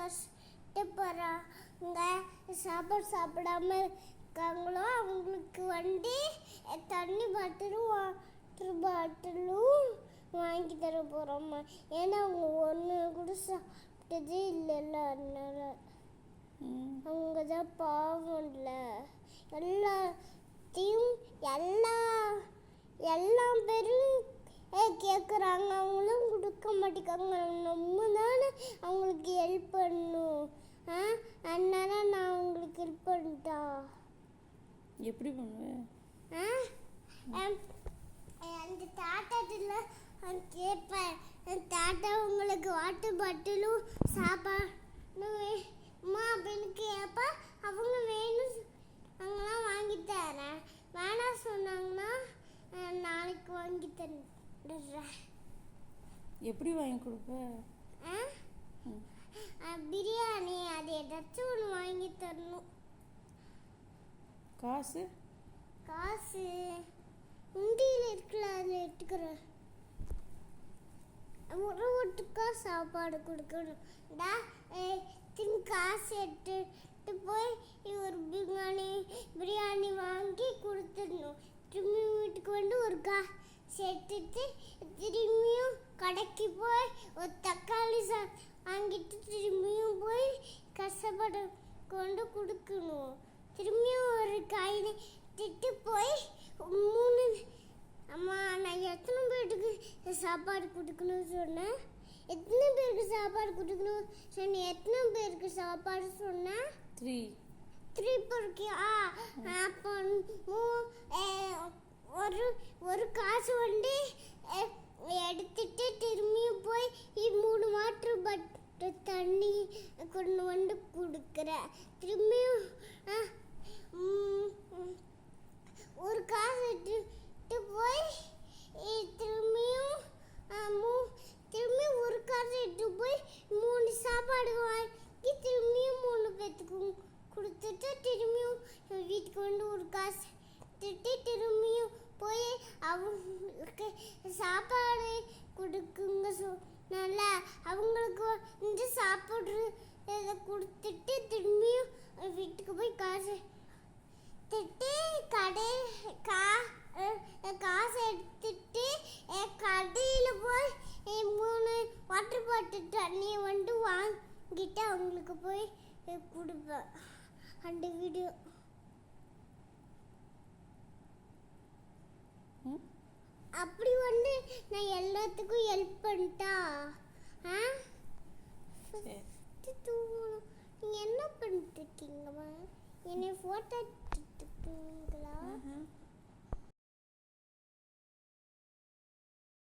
கஷ்டப்படுறாங்க, சாப்பிடாம இருக்காங்களோ அவங்களுக்கு தண்ணி பாட்டிலும் வாட்டர் பாட்டிலும் வாங்கி தர போகிறோம்மா. ஏன்னா அவங்க ஒன்று கூட சாப்பிட்டதே இல்லைல்ல, அதனால அவங்க தான் பாவம் இல்லை. எல்லாத்தையும் எல்லா பேரும் கேட்குறாங்க, அவங்களும் கொடுக்க மாட்டேங்காங்க. நம்ம தானே அவங்களுக்கு ஹெல்ப் பண்ணணும். அதனால நான் அவங்களுக்கு ஹெல்ப் பண்ணிட்டா. எப்படி பண்ணுவேன்? அந்த தாத்தாட்டில் கேட்பேன், தாத்தா உங்களுக்கு வாட்டர் பாட்டிலும் சாப்பாடு வேணுமா அப்படின்னு கேட்பா. அவங்க வேணும் அவங்களாம் வாங்கி தரேன், வேணாம் சொன்னாங்கன்னா நாளைக்கு வாங்கி தந்துடுறேன். எப்படி வாங்கி கொடுப்ப? பிரியாணி அது ஏதாச்சும் ஒன்று வாங்கி தரணும். காசு உண்டியில் இருக்குல்ல, அதில் எடுத்துக்கிறேன். ஒட்டுக்கா சாப்பாடு கொடுக்கணும். காசு எடுத்துட்டு போய் ஒரு பிரியாணி வாங்கி கொடுத்துடணும். திரும்பி வீட்டுக்கு ஒரு காசு எடுத்துட்டு திரும்பியும் கடைக்கு போய் ஒரு தக்காளி வாங்கிட்டு திரும்பியும் போய் கஷ்டப்பட கொண்டு கொடுக்கணும். திரும்பியும் ஒரு காய் திட்டு போய் 3 அம்மா நான் எத்தனை பேருக்கு சாப்பாடு கொடுக்கணும்னு சொன்னேன்? எத்தனை பேருக்கு சாப்பாடு கொடுக்கணும் சொன்னேன்? எத்தனை பேருக்கு சாப்பாடு சொன்னேன்? 3 பேருக்கு. அப்போ ஒரு காசு எடுத்துட்டு திரும்பியும் போய் 3 வாட்டர் பாட்டில் தண்ணி கொண்டு கொடுக்குறேன். திரும்பியும் ஒரு காசு எடுத்துட்டு போய் திரும்பியும் ஒரு காசு எடுத்து போய் 3 சாப்பாடு வாங்கி திரும்பியும் 3 பேத்துக்கு கொடுத்துட்டு திரும்பியும் வீட்டுக்கு ஒரு காசு எடுத்துட்டு திரும்பியும் போய் அவங்களுக்கு சாப்பாடு கொடுக்குங்க சொன்னால அவங்களுக்கு சாப்பிட்றத கொடுத்துட்டு திரும்பியும் வீட்டுக்கு போய் காசு காசு எடுத்துட்டு கடையில் போய் 3 வாட்டர் பாட்டில் தண்ணியை வாங்கிட்டு அவங்களுக்கு போய் கொடுப்பேன். அந்த வீடியோ அப்படி நான் எல்லாத்துக்கும் ஹெல்ப் பண்ணிட்டா. நீங்கள் என்ன பண்ணிட்டு இருக்கீங்கம்மா? என்னை ஃபோட்டோ எடுத்துட்டு